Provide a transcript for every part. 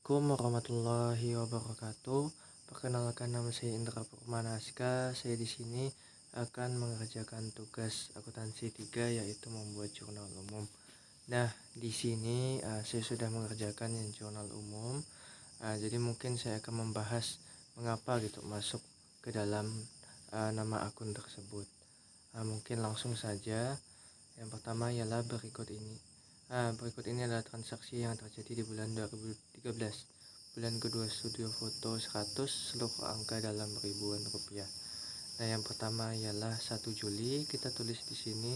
Assalamualaikum warahmatullahi wabarakatuh. Perkenalkan, nama saya Indra Purmanaska. Saya di sini akan mengerjakan tugas akuntansi 3, yaitu membuat jurnal umum. Nah, di sini saya sudah mengerjakan yang jurnal umum. Jadi mungkin saya akan membahas mengapa gitu masuk ke dalam nama akun tersebut. Mungkin langsung saja. Yang pertama ialah berikut ini adalah transaksi yang terjadi di bulan 2013. Bulan kedua, studio foto 100, seluruh angka dalam ribuan rupiah. Nah, yang pertama ialah 1 Juli. Kita tulis di sini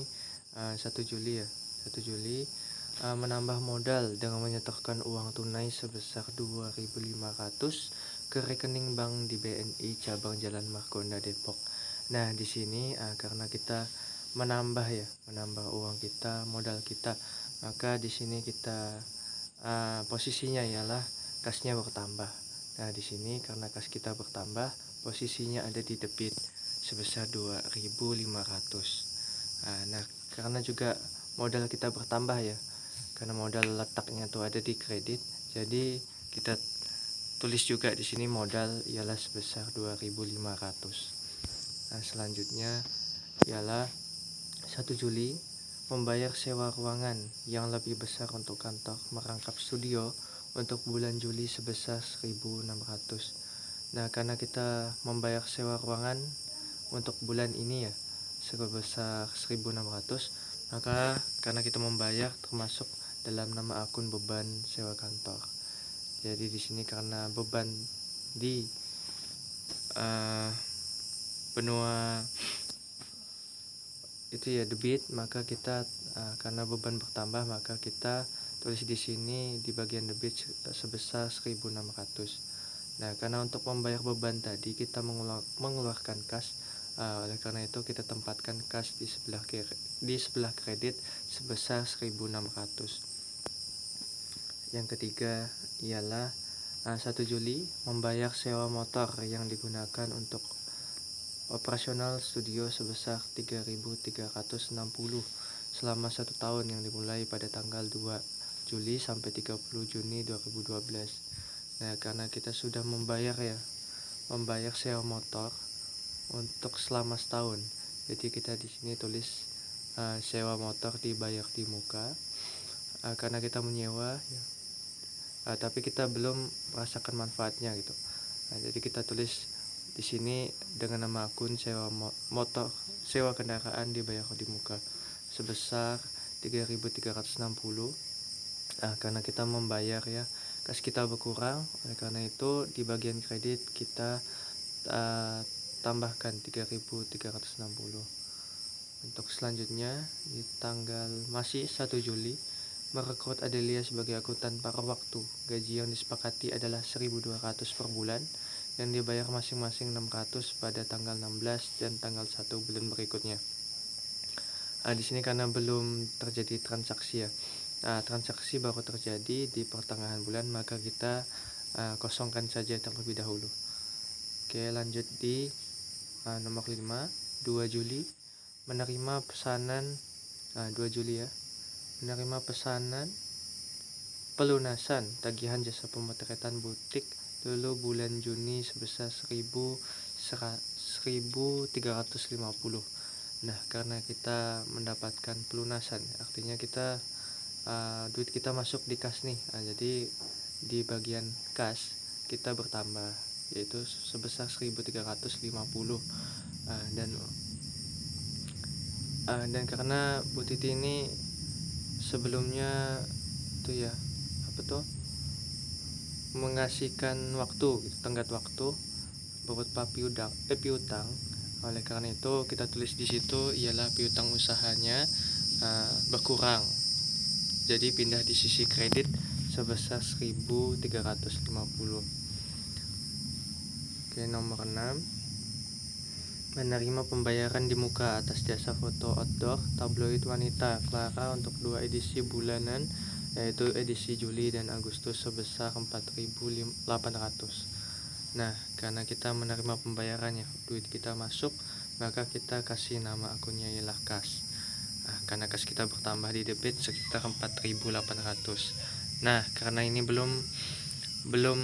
1 Juli ya. 1 Juli menambah modal dengan menyetorkan uang tunai sebesar 2.500 ke rekening bank di BNI cabang Jalan Margonda Depok. Nah, di sini karena kita menambah uang kita, modal kita, maka di sini kita posisinya ialah kasnya bertambah. Nah, di sini karena kas kita bertambah, posisinya ada di debit sebesar 2.500. Nah, karena juga modal kita bertambah ya, karena modal letaknya tuh ada di kredit, jadi kita tulis juga di sini modal ialah sebesar 2.500. Nah, selanjutnya ialah 1 Juli membayar sewa ruangan yang lebih besar untuk kantor merangkap studio untuk bulan Juli sebesar 1.600. Nah, karena kita membayar sewa ruangan untuk bulan ini ya sebesar 1.600, maka karena kita membayar termasuk dalam nama akun beban sewa kantor. Jadi di sini karena beban di benua itu ya debit, maka kita karena beban bertambah, maka kita tulis di sini di bagian debit sebesar 1.600. Nah, karena untuk membayar beban tadi kita mengeluarkan kas, oleh karena itu kita tempatkan kas di sebelah kredit sebesar 1.600. Yang ketiga ialah 1 Juli membayar sewa motor yang digunakan untuk operasional studio sebesar 3.360 selama 1 tahun yang dimulai pada tanggal 2 Juli sampai 30 Juni 2012. Nah, karena kita sudah membayar sewa motor untuk selama setahun, jadi kita di sini tulis sewa motor dibayar di muka, karena kita menyewa ya, tapi kita belum merasakan manfaatnya gitu. Jadi kita tulis di sini dengan nama akun sewa kendaraan dibayar di muka sebesar 3.360. Karena kita membayar ya, kas kita berkurang, oleh karena itu di bagian kredit kita tambahkan 3.360. Untuk selanjutnya di tanggal masih 1 Juli merekrut Adelia sebagai akuntan paruh waktu. Gaji yang disepakati adalah 1.200 per bulan yang dibayar masing-masing 600 pada tanggal 16 dan tanggal 1 bulan berikutnya. Di sini karena belum terjadi transaksi ya. Transaksi baru terjadi di pertengahan bulan, maka kita kosongkan saja terlebih dahulu. Oke, lanjut di nomor 5, 2 Juli menerima pesanan 2 Juli ya. Menerima pesanan pelunasan tagihan jasa pemotretan butik dulu bulan Juni sebesar 1.350. Nah, karena kita mendapatkan pelunasan, artinya kita duit kita masuk di kas nih. Jadi di bagian kas kita bertambah, yaitu sebesar 1.350. Dan karena Bu Titi ini sebelumnya tuh ya mengasihkan waktu gitu, tenggat waktu berupa piutang. Oleh karena itu kita tulis di situ ialah piutang usahanya berkurang, jadi pindah di sisi kredit sebesar 1.350. Oke, nomor 6 menerima pembayaran di muka atas jasa foto outdoor tabloid wanita Clara untuk 2 edisi bulanan, yaitu edisi Juli dan Agustus sebesar 4.800. Nah, karena kita menerima pembayarannya, duit kita masuk, maka kita kasih nama akunnya ialah kas. Karena kas kita bertambah di debit sekitar 4.800. Nah, karena ini belum belum,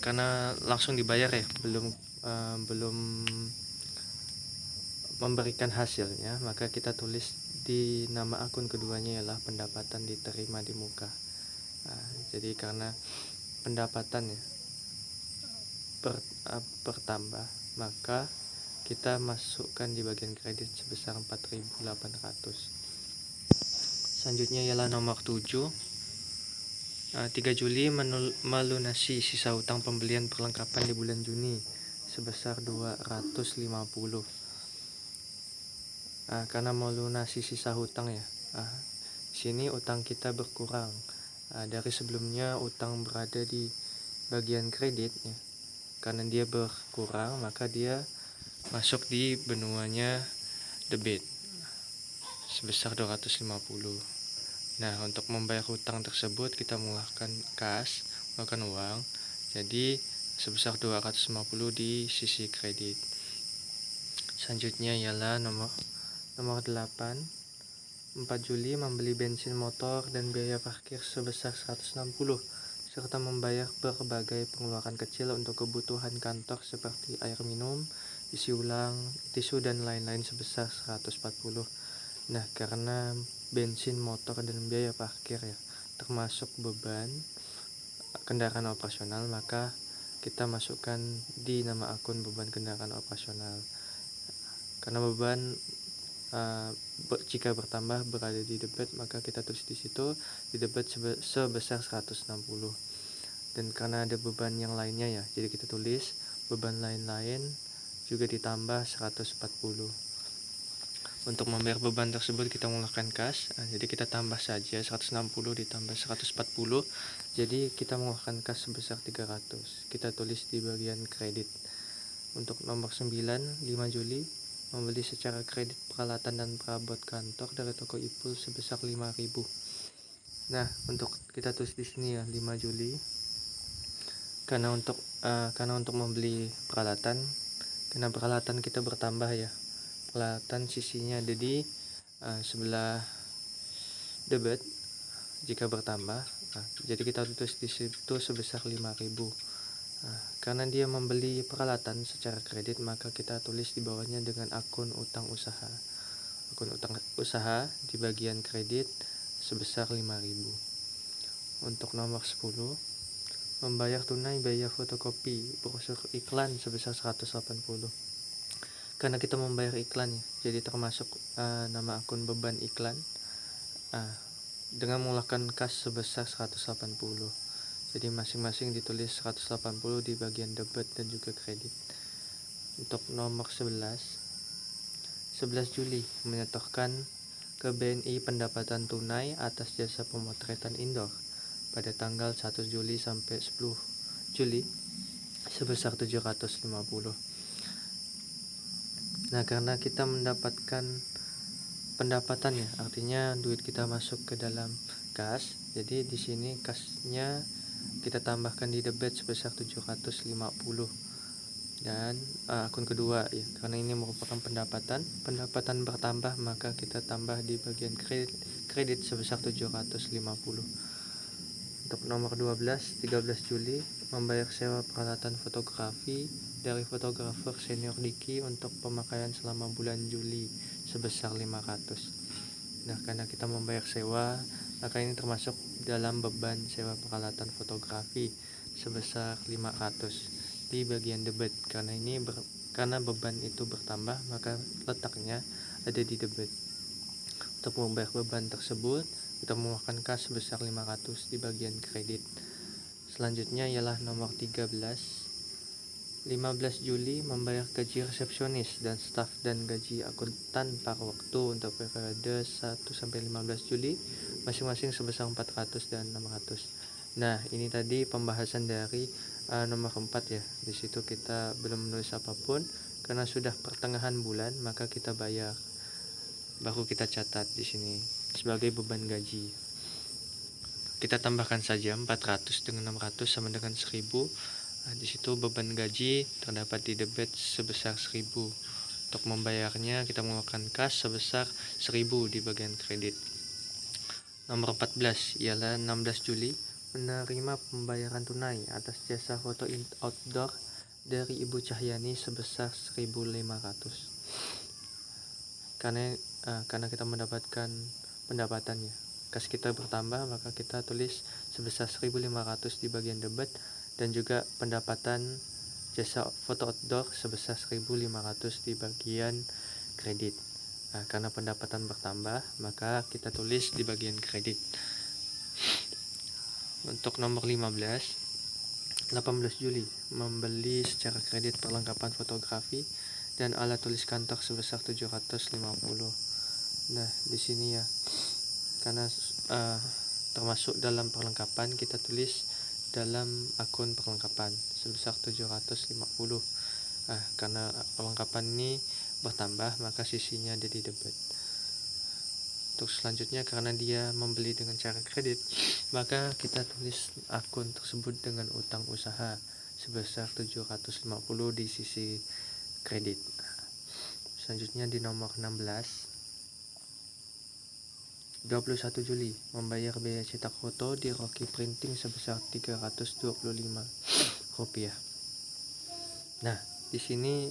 karena langsung dibayar ya, belum memberikan hasilnya, maka kita tulis di nama akun keduanya ialah pendapatan diterima di muka. Jadi karena pendapatan ya bertambah, maka kita masukkan di bagian kredit sebesar 4.800. Selanjutnya ialah nomor 7. 3 Juli melunasi sisa hutang pembelian perlengkapan di bulan Juni sebesar 250. Karena melunasi sisa hutang ya, sini utang kita berkurang. Dari sebelumnya utang berada di bagian kredit ya, karena dia berkurang maka dia masuk di benuanya debit sebesar 250. Nah, untuk membayar hutang tersebut kita menggunakan kas, menggunakan uang. Jadi sebesar 250 di sisi kredit. Selanjutnya ialah nomor 8. 4 Juli membeli bensin motor dan biaya parkir sebesar 160 serta membayar berbagai pengeluaran kecil untuk kebutuhan kantor seperti air minum, isi ulang, tisu dan lain-lain sebesar 140. Nah, karena bensin motor dan biaya parkir ya termasuk beban kendaraan operasional, maka kita masukkan di nama akun beban kendaraan operasional. Karena beban jika bertambah berada di debit, maka kita tulis di situ di debit sebesar 160. Dan karena ada beban yang lainnya ya, jadi kita tulis beban lain-lain juga ditambah 140. Untuk membayar beban tersebut kita menggunakan kas, jadi kita tambah saja 160 ditambah 140, jadi kita menggunakan kas sebesar 300. Kita tulis di bagian kredit. Untuk nomor 9, 5 Juli membeli secara kredit peralatan dan perabot kantor dari toko Ipul sebesar 5.000. Nah, untuk kita tulis di sini ya 5 Juli karena untuk membeli peralatan, karena peralatan kita bertambah ya, peralatan sisinya ada di sebelah debit jika bertambah. Jadi kita tulis di situ sebesar 5.000. Karena dia membeli peralatan secara kredit, maka kita tulis di bawahnya dengan akun utang usaha. Akun utang usaha di bagian kredit sebesar 5.000. Untuk nomor 10, membayar tunai biaya fotokopi brosur iklan sebesar 180. Karena kita membayar iklan ya, jadi termasuk nama akun beban iklan dengan menggunakan kas sebesar 180. Jadi masing-masing ditulis 180 di bagian debit dan juga kredit. Untuk nomor 11 Juli menyetorkan ke BNI pendapatan tunai atas jasa pemotretan indoor pada tanggal 1 Juli sampai 10 Juli sebesar 750. Nah, karena kita mendapatkan pendapatan ya, artinya duit kita masuk ke dalam kas, jadi di sini kasnya kita tambahkan di debit sebesar 750. Dan akun kedua ya, karena ini merupakan pendapatan bertambah, maka kita tambah di bagian kredit sebesar 750. Untuk nomor 12, 13 Juli membayar sewa peralatan fotografi dari fotografer senior Diki untuk pemakaian selama bulan Juli sebesar 500. Nah, karena kita membayar sewa, maka ini termasuk dalam beban sewa peralatan fotografi sebesar 500 di bagian debit. Karena beban itu bertambah, maka letaknya ada di debit. Untuk membayar beban tersebut, kita menggunakan kas sebesar 500 di bagian kredit. Selanjutnya ialah nomor 13. 15 Juli membayar gaji resepsionis dan staf dan gaji akuntan paruh waktu untuk periode 1-15 Juli masing-masing sebesar 400 dan 600. Nah, ini tadi pembahasan dari nomor 4 ya. Di situ kita belum menulis apapun karena sudah pertengahan bulan, maka kita bayar. Baru kita catat di sini sebagai beban gaji. Kita tambahkan saja 400 dengan 600 sama dengan 1000. Di situ beban gaji terdapat di debit sebesar 1000. Untuk membayarnya kita menggunakan kas sebesar 1000 di bagian kredit. Nomor 14 ialah 16 Juli menerima pembayaran tunai atas jasa foto outdoor dari Ibu Cahyani sebesar 1.500. Karena kita mendapatkan pendapatannya, kas kita bertambah, maka kita tulis sebesar 1.500 di bagian debit, dan juga pendapatan jasa foto outdoor sebesar 1.500 di bagian kredit. Karena pendapatan bertambah, maka kita tulis di bagian kredit. Untuk nomor 18 Juli membeli secara kredit perlengkapan fotografi dan alat tulis kantor sebesar 750. Nah, di sini ya, karena termasuk dalam perlengkapan, kita tulis dalam akun perlengkapan sebesar 750. Karena perlengkapan ini bertambah, maka sisinya ada di debit. Untuk selanjutnya, karena dia membeli dengan cara kredit, maka kita tulis akun tersebut dengan utang usaha sebesar 750 di sisi kredit. Selanjutnya di nomor 21 Juli membayar biaya cetak foto di Rocky Printing sebesar Rp325. Nah, di sini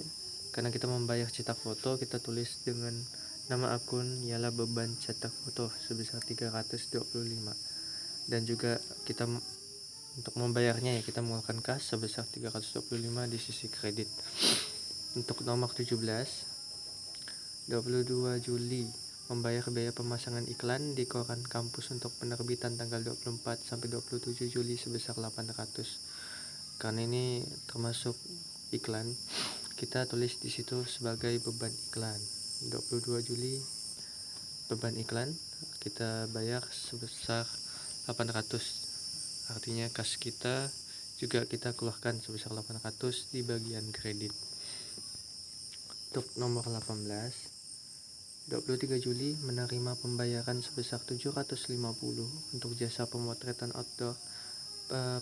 karena kita membayar cetak foto, kita tulis dengan nama akun ialah beban cetak foto sebesar 325, dan juga kita untuk membayarnya ya, kita mengeluarkan kas sebesar 325 di sisi kredit. Untuk nomor 22 Juli membayar biaya pemasangan iklan di koran kampus untuk penerbitan tanggal 24 sampai 27 Juli sebesar 800. Karena ini termasuk iklan, kita tulis di situ sebagai beban iklan. 22 Juli beban iklan kita bayar sebesar 800. Artinya kas kita juga kita keluarkan sebesar 800 di bagian kredit. Untuk nomor 23 Juli menerima pembayaran sebesar 750 untuk jasa pemotretan outdoor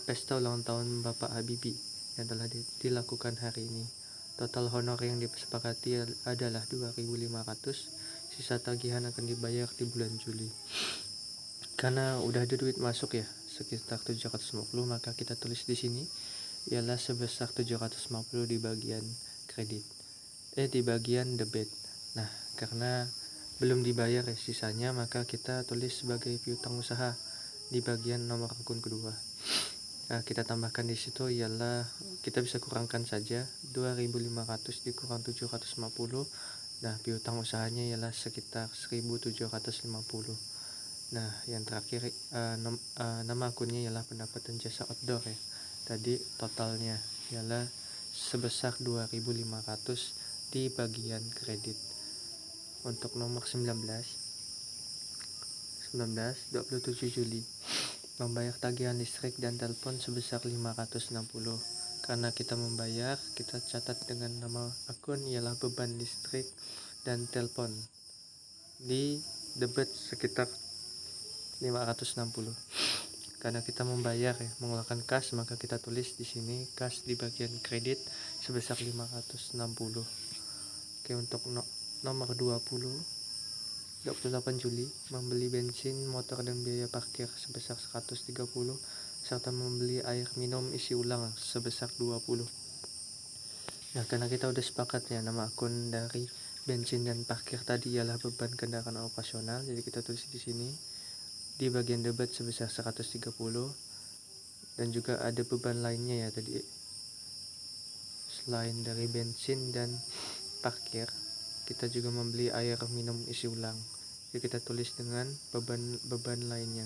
pesta ulang tahun Bapak Habibie yang telah dilakukan hari ini. Total honor yang disepakati adalah 2.500. Sisa tagihan akan dibayar di bulan Juli. Karena udah ada duit masuk ya, sekitar 750, maka kita tulis di sini ialah sebesar 750 di bagian kredit. Di bagian debit. Nah, karena belum dibayar ya sisanya, maka kita tulis sebagai piutang usaha di bagian nomor akun kedua. Kita tambahkan di situ ialah kita bisa kurangkan saja 2.500 dikurang 750. Nah, piutang usahanya ialah sekitar 1.750. Nah, yang terakhir nama akunnya ialah pendapatan jasa outdoor ya. Tadi totalnya ialah sebesar 2.500 di bagian kredit. Untuk nomor 27 Juli membayar tagihan listrik dan telepon sebesar 560. Karena kita membayar, kita catat dengan nama akun ialah beban listrik dan telepon di debit sekitar 560. Karena kita membayar ya, mengeluarkan kas, maka kita tulis di sini kas di bagian kredit sebesar 560. Oke, untuk nomor 28 Juli membeli bensin motor dan biaya parkir sebesar 130, serta membeli air minum isi ulang sebesar 20. Nah, karena kita udah sepakat ya, nama akun dari bensin dan parkir tadi ialah beban kendaraan operasional, jadi kita tulis di sini di bagian debit sebesar 130. Dan juga ada beban lainnya ya tadi, selain dari bensin dan parkir, kita juga membeli air minum isi ulang. Jadi kita tulis dengan beban lainnya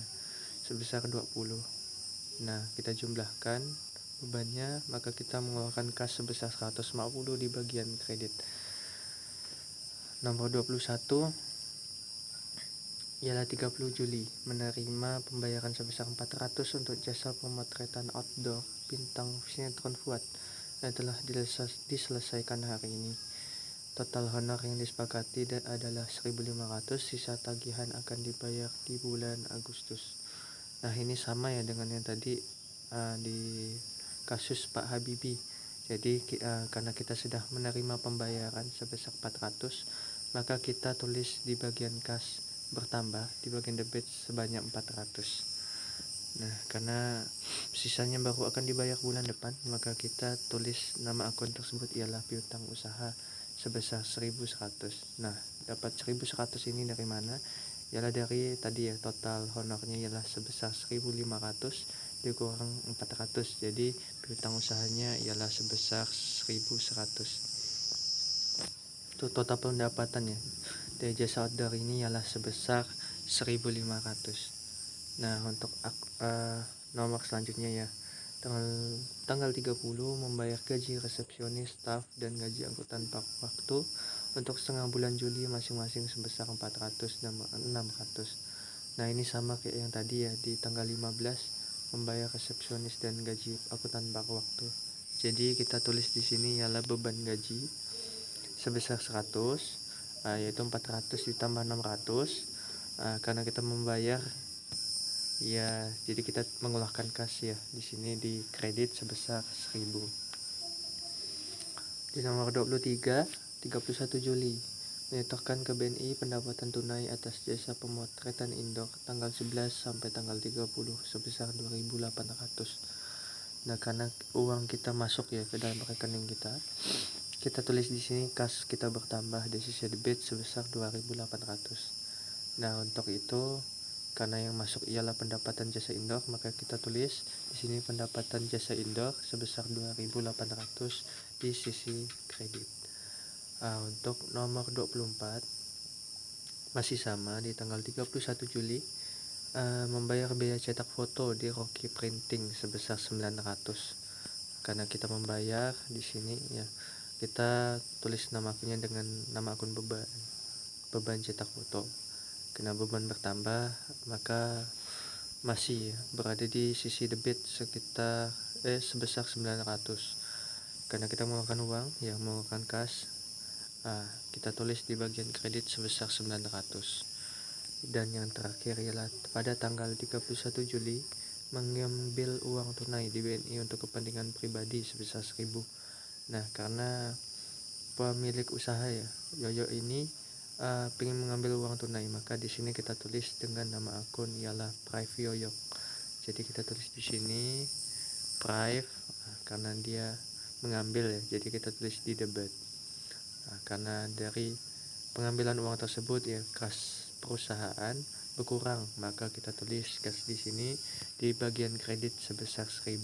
sebesar 20. Nah, kita jumlahkan bebannya, maka kita mengeluarkan kas sebesar 150 di bagian kredit. Nomor 21 ialah 30 Juli menerima pembayaran sebesar 400 untuk jasa pemotretan outdoor bintang sinetron Fuad yang telah diselesaikan hari ini. Total honor yang disepakati adalah 1.500. Sisa tagihan akan dibayar di bulan Agustus. Nah, ini sama ya dengan yang tadi di kasus Pak Habibie. Jadi karena kita sudah menerima pembayaran sebesar 400, maka kita tulis di bagian kas bertambah di bagian debit sebanyak 400. Nah, karena sisanya baru akan dibayar bulan depan, maka kita tulis nama akun tersebut ialah piutang usaha sebesar 1.100. Nah, dapat 1.100 ini dari mana? Ialah dari tadi ya, total honornya ialah sebesar 1.500 dikurang 400. Jadi piutang usahanya ialah sebesar 1.100. Itu total pendapatannya dari jasa order ini ialah sebesar 1.500. Nah, untuk nomor selanjutnya ya, tanggal 30 membayar gaji resepsionis, staf, dan gaji angkutan paruh waktu untuk setengah bulan Juli masing-masing sebesar 400 dan 600. Nah, ini sama kayak yang tadi ya, di tanggal 15 membayar resepsionis dan gaji angkutan paruh waktu. Jadi kita tulis di sini ialah beban gaji sebesar 100, yaitu 400 ditambah 600, karena kita membayar ya, jadi kita mengeluarkan kas ya, di sini di kredit sebesar 1.000. Di nomor 23, 31 Juli menyetorkan ke BNI pendapatan tunai atas jasa pemotretan indoor tanggal 11 sampai tanggal 30 sebesar 2.800. Nah, karena uang kita masuk ya ke dalam rekening kita tulis di sini kas kita bertambah di sisi debit sebesar 2.800. Nah, untuk itu karena yang masuk ialah pendapatan jasa indoor, maka kita tulis di sini pendapatan jasa indoor sebesar 2.800 di sisi kredit. Untuk nomor 24 masih sama di tanggal 31 Juli, membayar biaya cetak foto di Rocky Printing sebesar 900. Karena kita membayar di sini ya, kita tulis nama akunnya dengan nama akun beban cetak foto. Karena beban bertambah, maka masih berada di sisi debit sekitar sebesar 900. Karena kita mengeluarkan uang yang mengeluarkan kas, kita tulis di bagian kredit sebesar 900. Dan yang terakhir ialah pada tanggal 31 Juli mengambil uang tunai di BNI untuk kepentingan pribadi sebesar 1.000. Nah, karena pemilik usaha ya, Yoyo ini ingin mengambil uang tunai, maka di sini kita tulis dengan nama akun ialah Prive Yoyo. Jadi kita tulis di sini Prive karena dia mengambil ya, jadi kita tulis di debit. Karena dari pengambilan uang tersebut ya, kas perusahaan berkurang, maka kita tulis kas di sini di bagian kredit sebesar 1.000.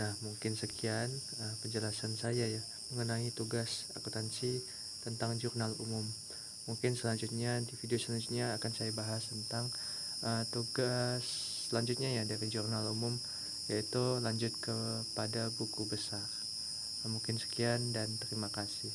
Nah, mungkin sekian penjelasan saya ya mengenai tugas akuntansi tentang jurnal umum. Mungkin selanjutnya di video selanjutnya akan saya bahas tentang tugas selanjutnya ya dari jurnal umum, yaitu lanjut kepada buku besar. Mungkin sekian dan terima kasih.